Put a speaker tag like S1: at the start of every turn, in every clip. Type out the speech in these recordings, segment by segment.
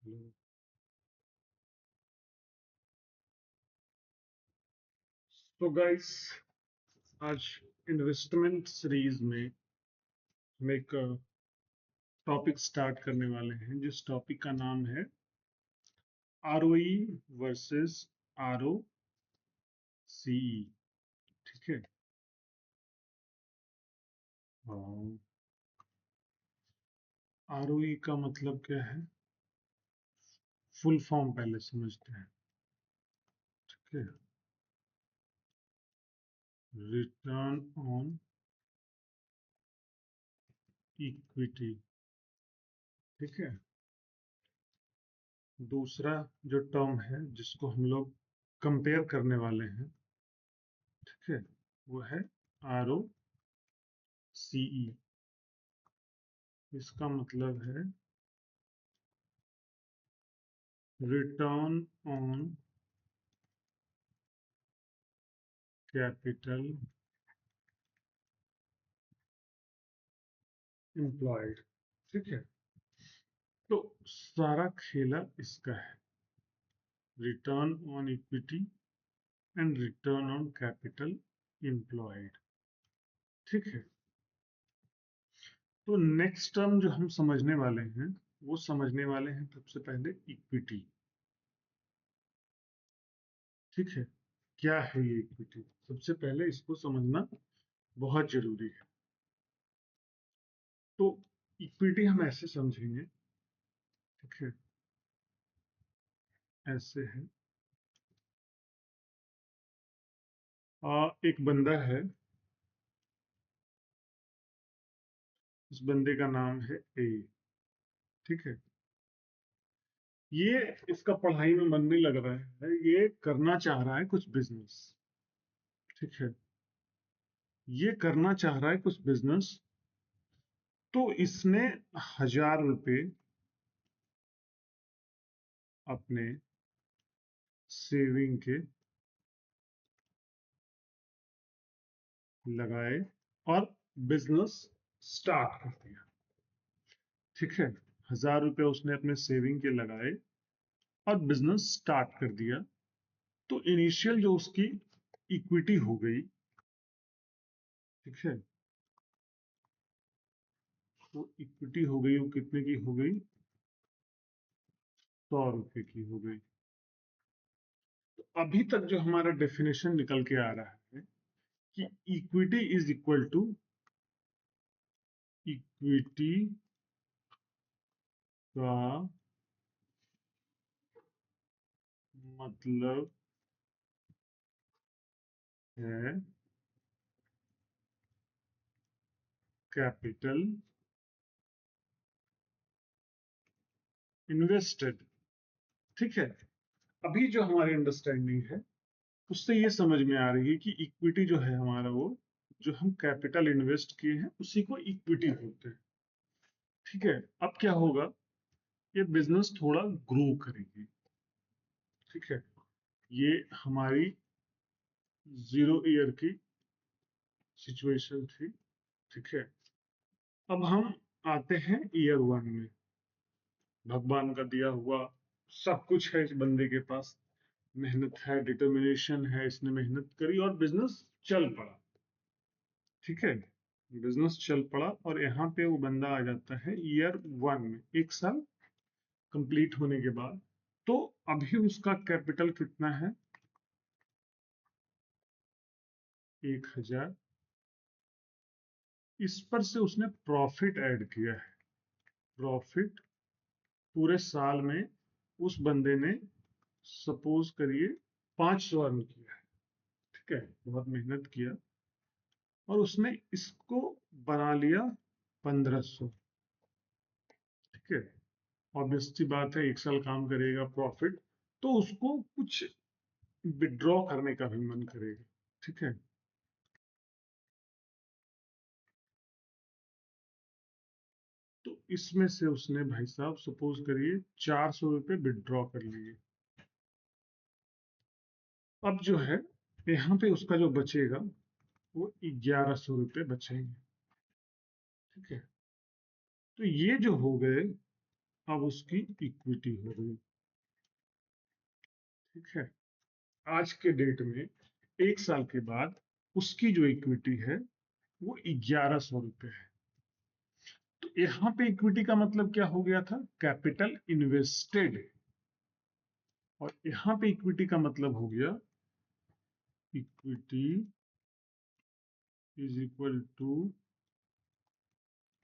S1: तो गाइस, आज investment series में हम एक टॉपिक स्टार्ट करने वाले हैं जिस टॉपिक का नाम है आरओई वर्सेस आरओ सीई। ठीक है। आरओई का मतलब क्या है? फुल फॉर्म पहले समझते हैं। ठीक है। Return on equity. ठीक है। दूसरा जो टर्म है जिसको हम लोग कंपेयर करने वाले हैं, ठीक है, वो है आर ओ सीई। इसका मतलब है रिटर्न ऑन कैपिटल एम्प्लॉयड। ठीक है। तो सारा खेला इसका है, return on equity and return on capital employed. ठीक है। तो नेक्स्ट टर्म जो हम समझने वाले हैं वो समझने वाले हैं सबसे पहले इक्विटी। ठीक है। क्या है ये इक्विटी? सबसे पहले इसको समझना बहुत जरूरी है। तो इक्विटी हम ऐसे समझेंगे, ठीक है, ऐसे है। एक बंदा है, इस बंदे का नाम है ए। ठीक है। ये इसका पढ़ाई में मन नहीं लग रहा है, ये करना चाह रहा है कुछ बिजनेस। ठीक है। ये करना चाह रहा है कुछ बिजनेस। तो इसने 1,000 रुपए अपने सेविंग के लगाए और बिजनेस स्टार्ट कर दिया। ठीक है। 1,000 रुपए उसने अपने सेविंग के लगाए और बिजनेस स्टार्ट कर दिया। तो इनिशियल जो उसकी इक्विटी हो गई, ठीक है, वो इक्विटी हो गई, वो कितने की हो गई? 100 रुपए की हो गई। तो अभी तक जो हमारा डेफिनेशन निकल के आ रहा है कि equity is equal to equity का मतलब है कैपिटल इन्वेस्टेड। ठीक है। अभी जो हमारी अंडरस्टैंडिंग है उससे ये समझ में आ रही है कि इक्विटी जो है हमारा, वो जो हम कैपिटल इन्वेस्ट किए हैं उसी को इक्विटी बोलते हैं। ठीक है। अब क्या होगा, ये बिजनेस थोड़ा ग्रो करेगी। ठीक है। ये हमारी 0 ईयर की सिचुएशन थी। ठीक है। अब हम आते हैं ईयर 1 में। भगवान का दिया हुआ सब कुछ है इस बंदे के पास, मेहनत है, डिटर्मिनेशन है, इसने मेहनत करी और बिजनेस चल पड़ा। ठीक है। बिजनेस चल पड़ा और यहाँ पे वो बंदा आ जाता है ईयर 1 में, 1 साल कंप्लीट होने के बाद। तो अभी उसका कैपिटल कितना है? 1,000। इस पर से उसने प्रॉफिट ऐड किया है। प्रॉफिट पूरे साल में उस बंदे ने, सपोज करिए, 500 अर्न किया है। ठीक है। बहुत मेहनत किया और उसने इसको बना लिया 1,500। ठीक है। ऑब्वियस सी बात है, 1 साल काम करेगा, प्रॉफिट, तो उसको कुछ विड्रॉ करने का भी मन करेगा। ठीक है। तो इसमें से उसने, भाई साहब, सपोज करिए 400 रुपये विड्रॉ कर लिए। अब जो है यहाँ पे उसका जो बचेगा वो 1,100 रुपये बचेंगे। ठीक है। तो ये जो हो गए अब उसकी इक्विटी हो गई। ठीक है, आज के डेट में 1 साल के बाद उसकी जो इक्विटी है वो 1100 रुपये है। तो यहां पे इक्विटी का मतलब क्या हो गया था? Capital invested. और यहां पे इक्विटी का मतलब हो गया equity is equal to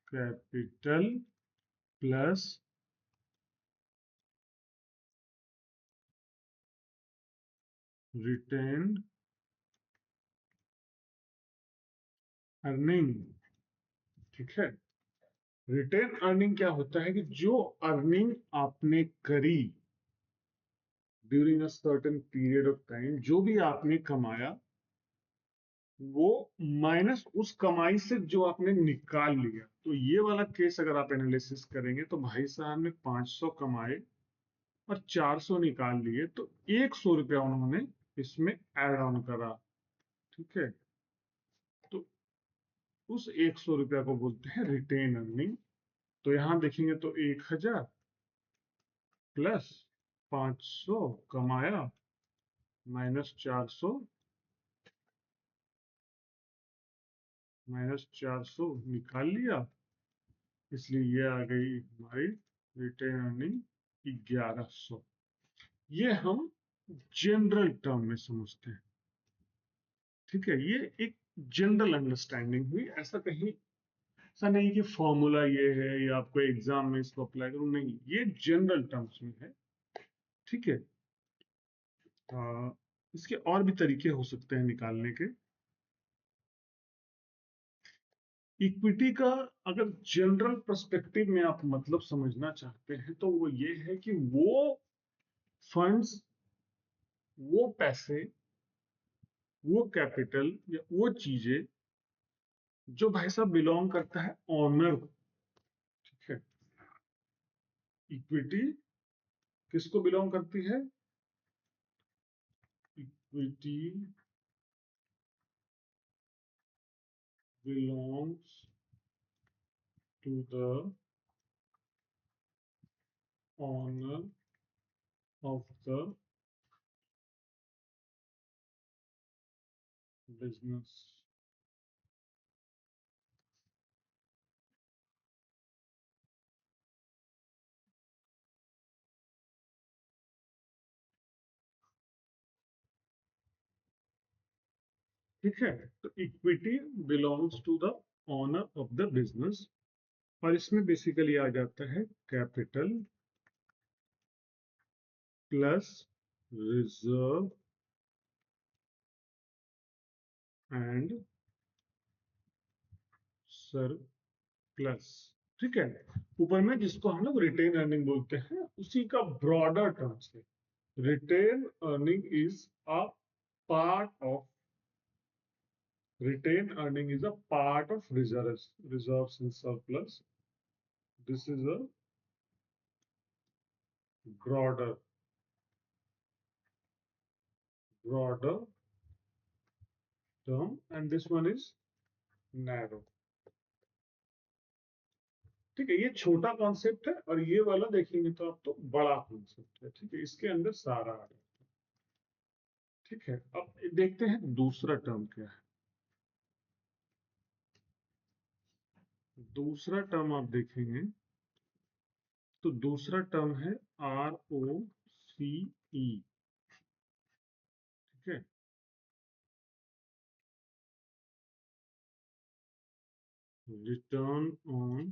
S1: capital plus retained earning. ठीक है, रिटेन अर्निंग क्या होता है कि जो अर्निंग आपने करी during a certain period of time, जो भी आपने कमाया वो माइनस उस कमाई से जो आपने निकाल लिया। तो ये वाला केस अगर आप एनालिसिस करेंगे तो भाई साहब ने 500 कमाए और 400 निकाल लिए, तो 100 रुपया उन्होंने इसमें ऐड ऑन करा। ठीक है, तो उस 100 रुपया को बोलते हैं रिटेन अर्निंग। तो यहां देखेंगे तो 1000 प्लस 500 कमाया माइनस 400, निकाल लिया, इसलिए ये आ गई हमारी रिटेन अर्निंग 1100। ये हम जनरल टर्म में समझते हैं। ठीक है, ये एक जनरल अंडरस्टैंडिंग हुई। ऐसा कहीं ऐसा नहीं कि फॉर्मूला ये है या आपको एग्जाम में इसको अप्लाई करूं, नहीं, ये जनरल टर्म्स में है। ठीक है, इसके और भी तरीके हो सकते हैं निकालने के। इक्विटी का अगर जनरल पर्सपेक्टिव में आप मतलब समझना चाहते हैं तो वो ये है कि वो फंड्स, वो पैसे, वो कैपिटल या वो चीजें जो भाई साहब बिलोंग करता है ऑनर को। ठीक है, इक्विटी किसको बिलोंग करती है? Equity belongs to the owner of the business. ठीक है, तो equity belongs to the owner of the business, और इसमें बेसिकली आ जाता है capital plus reserve and surplus. ठीक है, ऊपर में जिसको हम लोग रिटेन अर्निंग बोलते हैं उसी का ब्रॉडर टर्म्स है। Retained earning is a part of Retained earning is a part of reserves and surplus. This is a broader broader term, and this one is narrow. ठीक है, ये छोटा कॉन्सेप्ट है और ये वाला देखेंगे तो आप तो बड़ा कॉन्सेप्ट है। ठीक है, इसके अंदर सारा आ जाता है। ठीक है, अब देखते हैं दूसरा टर्म क्या है। दूसरा टर्म आप देखेंगे तो दूसरा टर्म है ROCE। ठीक है, रिटर्न ऑन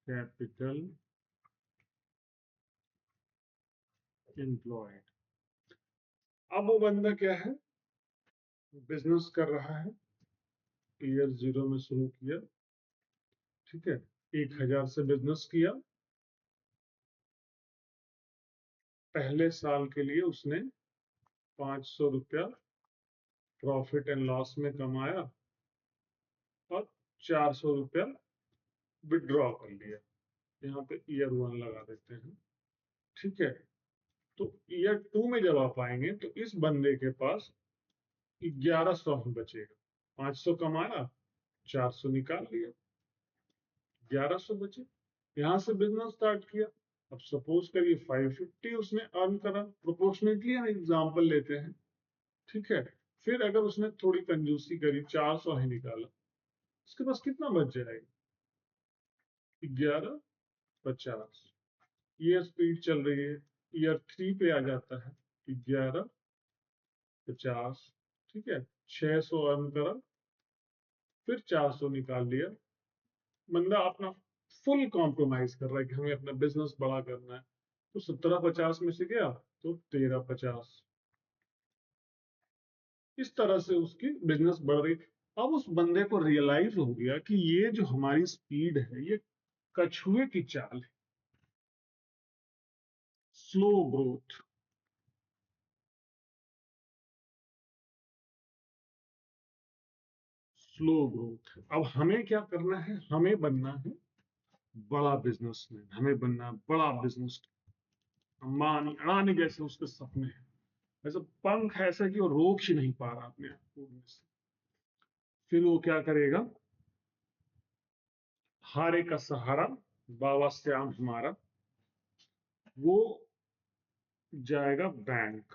S1: कैपिटल एम्प्लॉयड। अब वो बंदा क्या है, बिजनेस कर रहा है, ईयर 0 में शुरू किया। ठीक है, 1000 से बिजनेस किया। पहले साल के लिए उसने 500 रुपया प्रॉफिट एंड लॉस में कमाया और 400 रुपया विड्रॉ कर लिया। यहाँ पे ईयर 1 लगा देते हैं। ठीक है, तो ईयर 2 में जब आप आएंगे तो इस बंदे के पास 1100 ही बचेगा। 500 कमाया, 400 निकाल लिया, 1100 बचे। यहां से बिजनेस स्टार्ट किया। अब सपोज करिए 550 उसने अर्न करा, प्रोपोर्शनेटली हम एग्जांपल लेते हैं, ठीक है। फिर अगर उसने थोड़ी कंजूसी करी, 400 ही निकाला, उसके पास कितना बच जाएगा? 1150। ये स्पीड चल रही है, ईयर 3 पे आ जाता है 1150, ठीक है। 600 अर्न करा, फिर 400 निकाल लिया। बंदा अपना फुल कॉम्प्रोमाइज कर रहा है कि हमें अपना बिजनेस बड़ा करना है, तो 1750 में से गया तो 1350। इस तरह से उसकी बिजनेस बढ़ रही। अब उस बंदे को रियलाइज हो गया कि ये जो हमारी स्पीड है, ये कछुए की चाल है, स्लो ग्रोथ। Slow growth. अब हमें क्या करना है? हमें बनना है बड़ा बिजनेसमैन, हमें बनना है बड़ा बिजनेस। अंबानी अडानी जैसे उसके सपने हैं, वैसे पंख ऐसा कि वो रोक ही नहीं पा रहा अपने आप को उड़ने से। फिर वो क्या करेगा? हारे का सहारा, बाबा श्याम हमारा, वो जाएगा बैंक,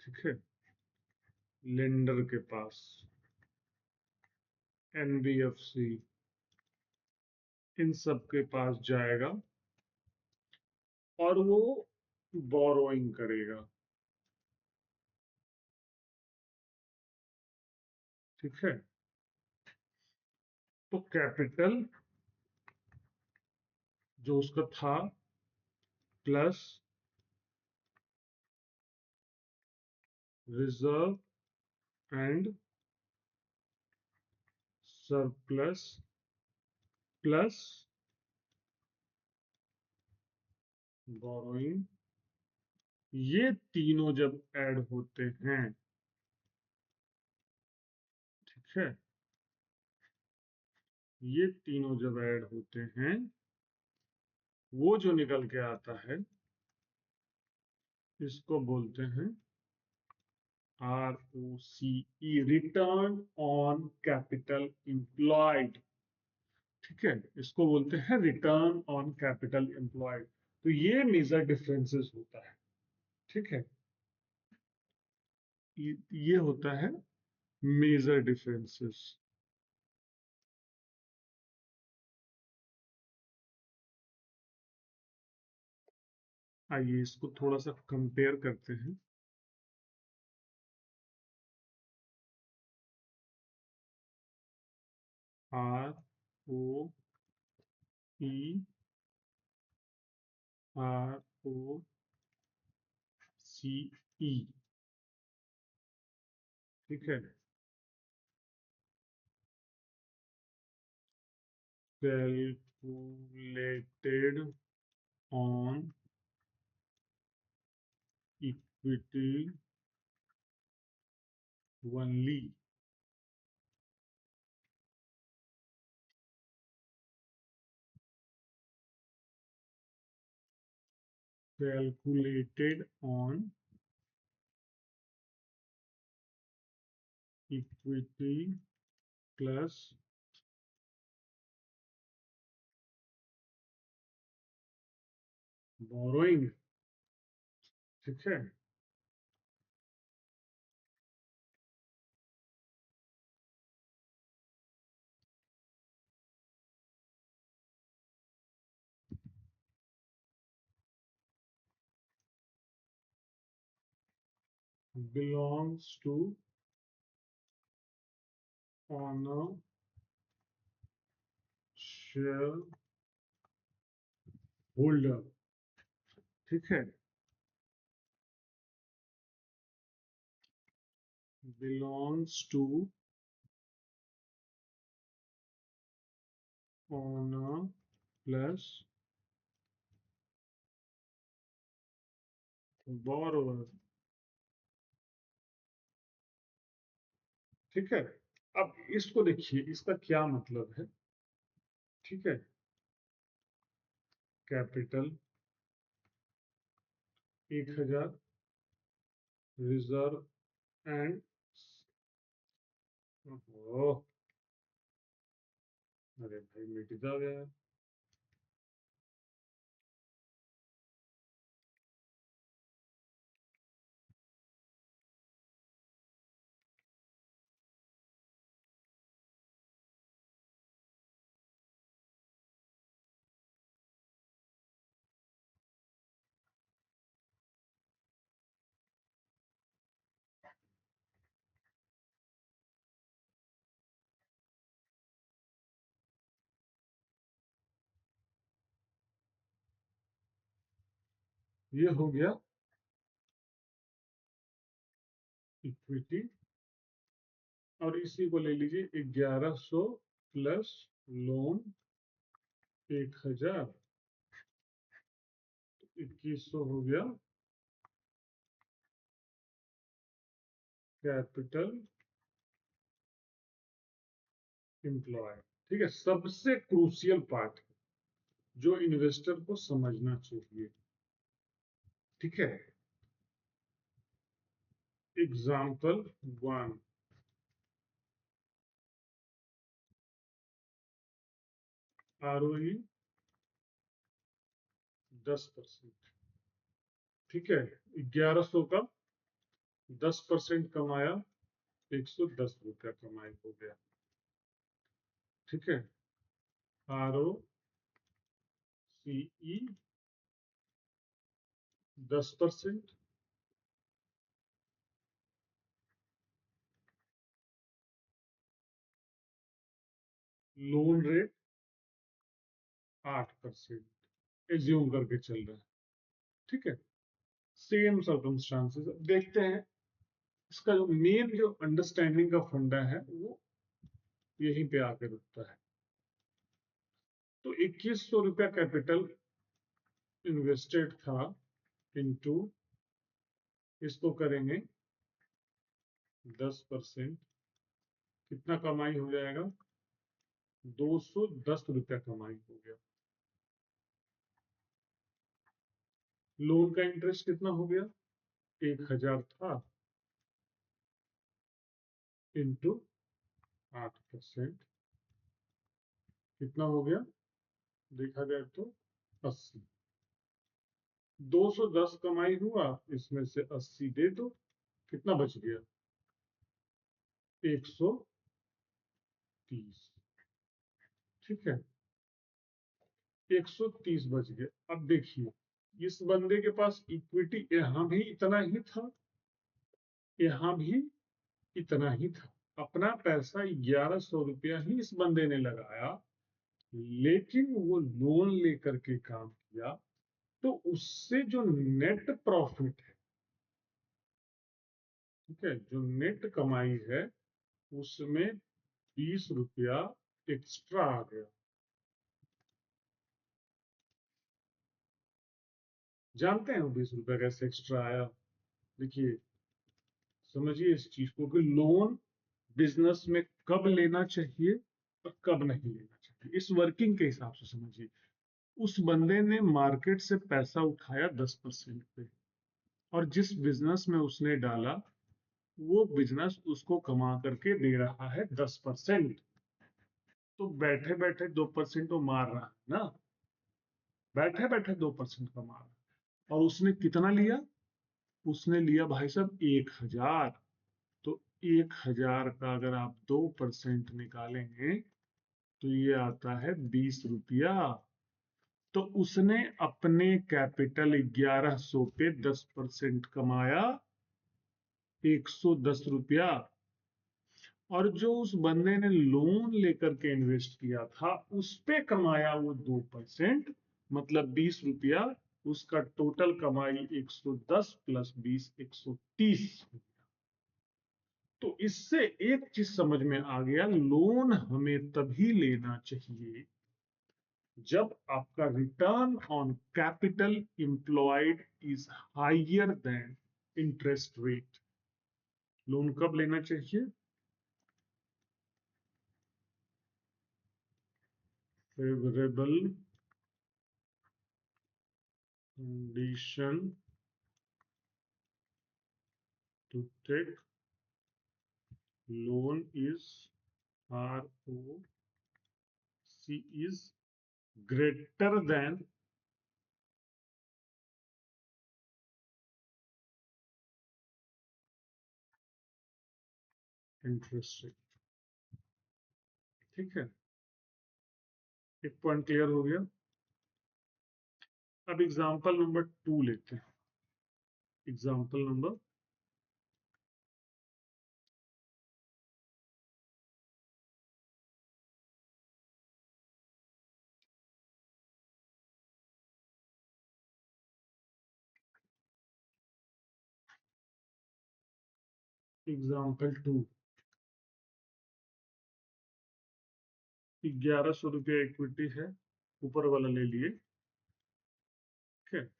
S1: ठीक है, लेंडर के पास, एनबीएफसी, इन सब के पास जाएगा और वो बोरोइंग करेगा, ठीक है। तो कैपिटल जो उसका था, plus reserve and surplus, plus borrowing, ये तीनों जब ऐड होते हैं, ठीक है, ये तीनों जब ऐड होते हैं, वो जो निकल के आता है, इसको बोलते हैं ROCE, return on capital employed, ठीक है। इसको बोलते हैं रिटर्न ऑन कैपिटल एम्प्लॉयड। तो ये मेजर डिफरेंसेस होता है, ठीक है। ये होता है मेजर डिफरेंसेस। आइए इसको थोड़ा सा कंपेयर करते हैं। ROE, ROCE, ठीक है। Calculated on equity only, calculated on equity plus borrowing, ठीक है। Belongs to owner share holder, ठीक है। Belongs to owner plus borrower, ठीक है। अब इसको देखिए, इसका क्या मतलब है, ठीक है। कैपिटल 1000, रिजर्व एंड अरे भाई मिट जा गया। ये हो गया इक्विटी, और इसी को ले लीजिए 1100 प्लस लोन 1000, 2100 हो गया कैपिटल एम्प्लॉय। ठीक है, सबसे क्रूशियल पार्ट जो इन्वेस्टर को समझना चाहिए। ठीक है, एग्जाम्पल 1, आरओई 10%। ठीक है, 1100 का 10% कमाया, 110 रुपया कमाई हो गया। ठीक है, आर ओ सी ई 10%, लोन रेट 8% एज्यूम करके चल रहा है। ठीक है, सेम सर्कमस्टांसेस। देखते हैं इसका जो मेन जो अंडरस्टैंडिंग का फंडा है वो यहीं पे आके रुकता है। तो 2100 रुपया कैपिटल इन्वेस्टेड था, इनटू इसको करेंगे 10%, कितना कमाई हो जाएगा, 210 रुपया कमाई हो गया। लोन का इंटरेस्ट कितना हो गया, 1000 था, इंटू 8%, कितना हो गया, देखा जाए तो 80। 210 कमाई हुआ, इसमें से 80 दे दो, कितना बच गया, 130। ठीक है, 130 बच गया। अब देखिए, इस बंदे के पास इक्विटी यहां भी इतना ही था, यहां भी इतना ही था। अपना पैसा 1100 रुपया ही इस बंदे ने लगाया, लेकिन वो लोन लेकर के काम किया, तो उससे जो नेट प्रॉफिट है, ठीक है, जो नेट कमाई है, उसमें 20 रुपया एक्स्ट्रा आ गया। जानते हैं वो 20 रुपया कैसे एक्स्ट्रा आया? देखिए, समझिए इस चीज को कि लोन बिजनेस में कब लेना चाहिए और कब नहीं लेना चाहिए, इस वर्किंग के हिसाब से समझिए। उस बंदे ने मार्केट से पैसा उठाया 10% पे, और जिस बिजनेस में उसने डाला वो बिजनेस उसको कमा करके दे रहा है 10%। तो बैठे बैठे 2% तो मार रहा है ना, बैठे बैठे 2% का मार रहा है। और उसने कितना लिया, उसने लिया भाई साहब 1000। तो 1000 का अगर आप 2% निकालेंगे तो ये आता है 20 रुपया। तो उसने अपने कैपिटल 1100 पे 10% कमाया, 110 रुपया। और जो उस बंदे ने लोन लेकर के इन्वेस्ट किया था उस पे कमाया वो 2%, मतलब 20 रुपया। उसका टोटल कमाई 110 प्लस 20, 130। तो इससे एक चीज समझ में आ गया, लोन हमें तभी लेना चाहिए जब आपका return on capital employed is higher than interest rate. Loan कब लेना चाहिए, favourable condition to take loan is ROCE C is greater than interest rate. ठीक है, एक पॉइंट क्लियर हो गया। अब एग्जांपल नंबर 2 लेते हैं। एग्जांपल नंबर एग्जांपल 2, 1100 रुपया इक्विटी है, ऊपर वाला ले लिए। ठीक है,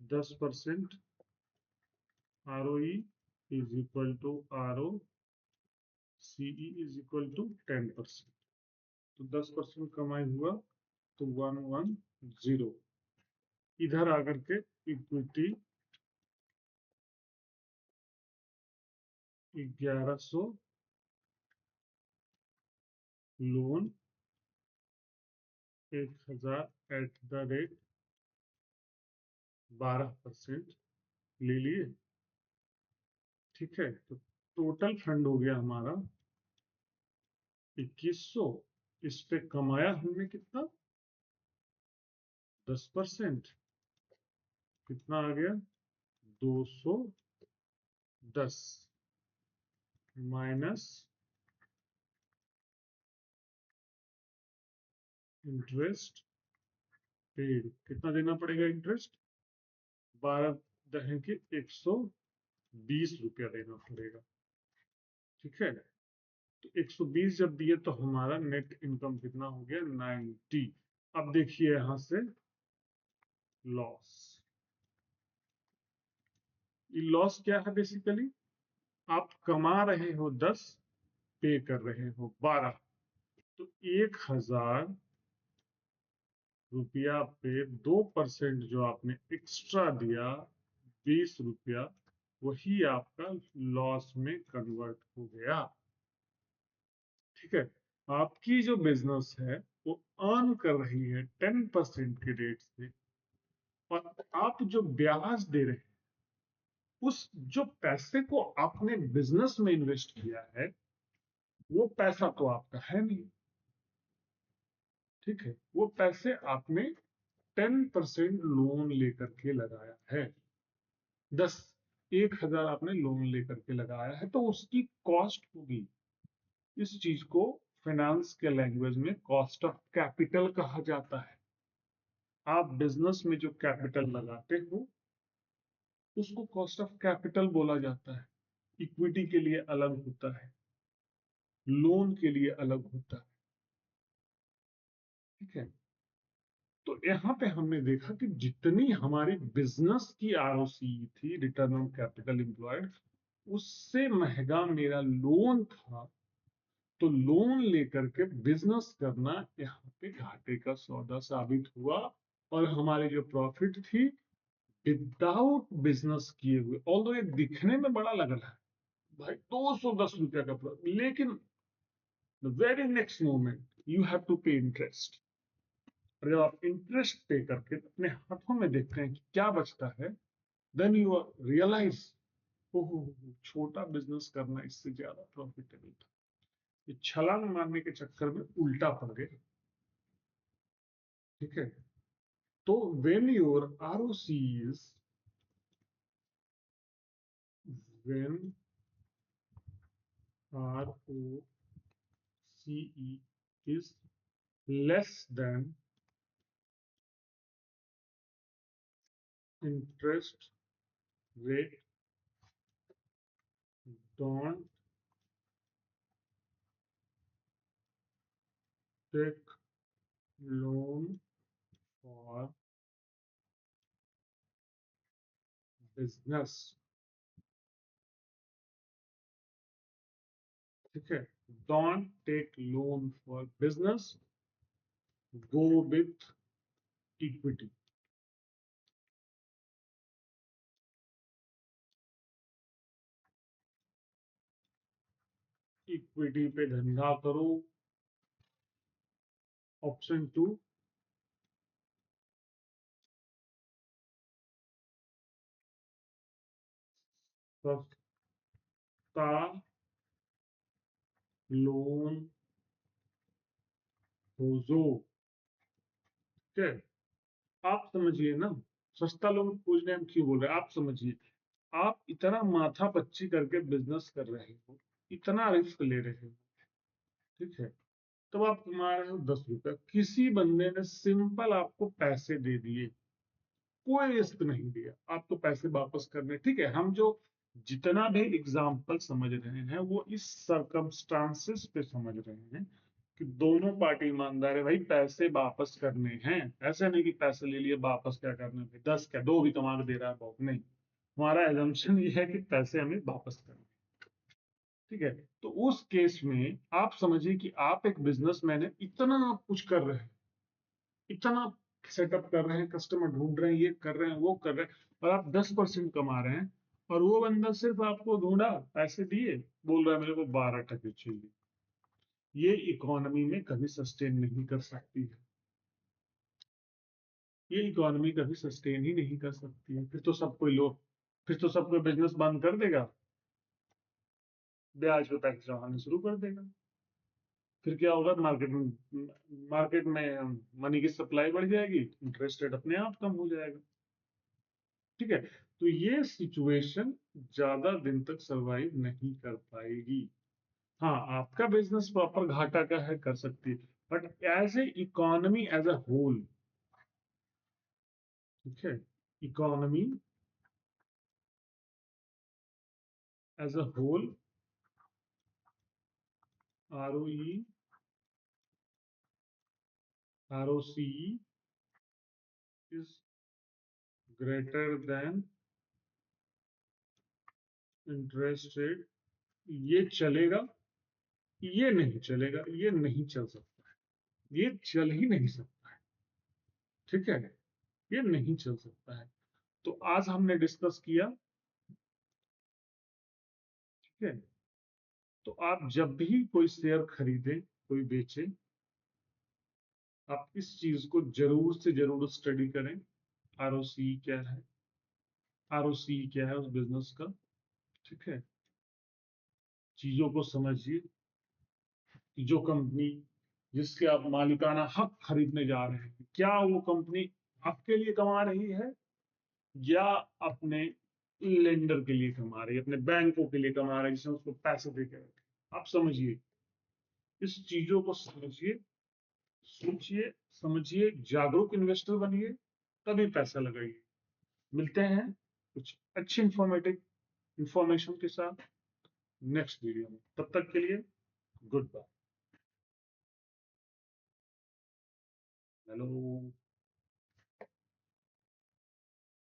S1: 10% ROE is equal to ROCE is equal to 10%। तो 10% कमाई हुआ तो 110। इधर आकर के equity 1100, loan 1000 at the rate 12% ले लिए। ठीक है, तो टोटल फंड हो गया हमारा 2100। इस पे कमाया हमने कितना, 10%। कितना आ गया, 210 माइनस इंटरेस्ट पेड। कितना देना पड़ेगा इंटरेस्ट, 12 के 120 रुपया देना पड़ेगा। ठीक है, तो 120 जब दिए तो हमारा नेट इनकम कितना हो गया, 90। अब देखिए यहां से लॉस। ये लॉस क्या है, बेसिकली आप कमा रहे हो 10, पे कर रहे हो 12, तो 1000 रुपया पे 2% जो आपने एक्स्ट्रा दिया, 20 रुपया, वही आपका लॉस में कन्वर्ट हो गया। ठीक है, आपकी जो बिजनेस है वो अर्न कर रही है 10% के रेट से, और आप जो ब्याज दे रहे हैं, उस जो पैसे को आपने बिजनेस में इन्वेस्ट किया है, वो पैसा तो आपका है नहीं। ठीक है, वो पैसे आपने 10% लोन लेकर के लगाया है। 10,000 आपने लोन लेकर के लगाया है, तो उसकी कॉस्ट होगी। इस चीज को फाइनेंस के लैंग्वेज में कॉस्ट ऑफ कैपिटल कहा जाता है। आप बिजनेस में जो कैपिटल लगाते हो उसको कॉस्ट ऑफ कैपिटल बोला जाता है। इक्विटी के लिए अलग होता है, लोन के लिए अलग होता है। ठीक है, तो यहाँ पे हमने देखा कि जितनी हमारी बिजनेस की आरओसी थी, रिटर्न ऑन कैपिटल एम्प्लॉयड, उससे महंगा मेरा लोन था। तो लोन लेकर के बिजनेस करना यहाँ पे घाटे का सौदा साबित हुआ। और हमारी जो प्रॉफिट थी विदाउट बिजनेस किए हुए, ऑल्दो ये दिखने में बड़ा लग रहा है भाई 210 रुपया का प्रॉफिट, लेकिन the very next moment you have to pay interest. और जब आप इंटरेस्ट पे करके अपने हाथों में देखते हैं कि क्या बचता है, देन यू रियलाइज, ओहो, छोटा बिजनेस करना इससे ज्यादा प्रॉफिटेबल था। ये छलांग मारने के चक्कर में उल्टा पड़ गए। ठीक है, तो when your ROC is when ROCE is less than interest rate, don't take loan for business। ठीक है, don't take loan for business, go with equity। Equity पे धंधा करो, ऑप्शन 2 सस्ता लोन खोजो। ठीक है, आप समझिए ना, सस्ता लोन खोजने हम क्यों बोल रहे हैं, आप समझिए। आप इतना माथा पच्ची करके बिजनेस कर रहे हो, इतना रिस्क ले रहे हो, ठीक है, तब आप कमा रहे हो 10 रुपए, किसी बंदे ने सिंपल आपको पैसे दे दिए, कोई रिस्क नहीं दिया, आपको पैसे वापस करने, ठीक है, हम जो जितना भी एग्जाम्पल समझ रहे हैं वो इस सरकमस्टांसेस पे समझ रहे हैं कि दोनों पार्टी ईमानदार है भाई, पैसे वापस करने हैं, ऐसा नहीं कि पैसे ले लिए वापस क्या करना है, 10 क्या 2 भी कमा के दे रहा है बहुत नहीं, हमारा एजम्पशन ये है कि पैसे हमें वापस करने हैं। ठीक है, तो उस केस में आप समझिए कि आप एक बिजनेसमैन है, इतना आप कुछ कर रहे हैं, इतना सेटअप कर रहे हैं, कस्टमर ढूंढ रहे हैं, ये कर रहे हैं, वो कर रहे हैं, और आप 10% कमा रहे हैं, और वो बंदा सिर्फ आपको ढूंढा, पैसे दिए, बोल रहा है मेरे को 12 टके चाहिए, ये इकोनॉमी में कभी सस्टेन नहीं कर सकती है, ये इकोनॉमी कभी सस्टेन ही नहीं कर सकती है, फिर तो सब कोई बिजनेस बंद कर देगा, ब्याज पे पैसे जमाने शुरू कर देगा, फिर क्या होगा, मार्केट में मनी की सप्लाई बढ़ जाएगी, इंटरेस्ट रेट अपने आप कम हो जाएगा। ठीक है, तो ये सिचुएशन ज्यादा दिन तक सरवाइव नहीं कर पाएगी। हाँ, आपका बिजनेस प्रॉपर घाटा का है, कर सकती है, but as a economy as a whole, ठीक है, economy as a whole, ROE, ROCE is greater than interest rate, ये चलेगा, ये नहीं चलेगा, ये नहीं चल सकता है, ये चल ही नहीं सकता है, ठीक है, ये नहीं चल सकता है। तो आज हमने डिस्कस किया, ठीक है, तो आप जब भी कोई शेयर खरीदें, कोई बेचे, आप इस चीज को जरूर से जरूर स्टडी करें, ROC क्या है, ROC क्या है उस बिजनेस का, ठीक है, चीजों को समझिए कि जो कंपनी जिसके आप मालिकाना हक खरीदने जा रहे हैं, क्या वो कंपनी आपके लिए कमा रही है, या अपने लेंडर के लिए कमा रही है, अपने बैंकों के लिए कमा रही है जिसने उसको पैसे दे के रखे, आप समझिए, इस चीजों को समझिए, सोचिए, समझिए, जागरूक इन्वेस्टर बनिए, तभी पैसा लगाइए। मिलते हैं कुछ अच्छी इंफॉर्मेशन के साथ नेक्स्ट वीडियो में, तब तक के लिए गुड बाय। हेलो।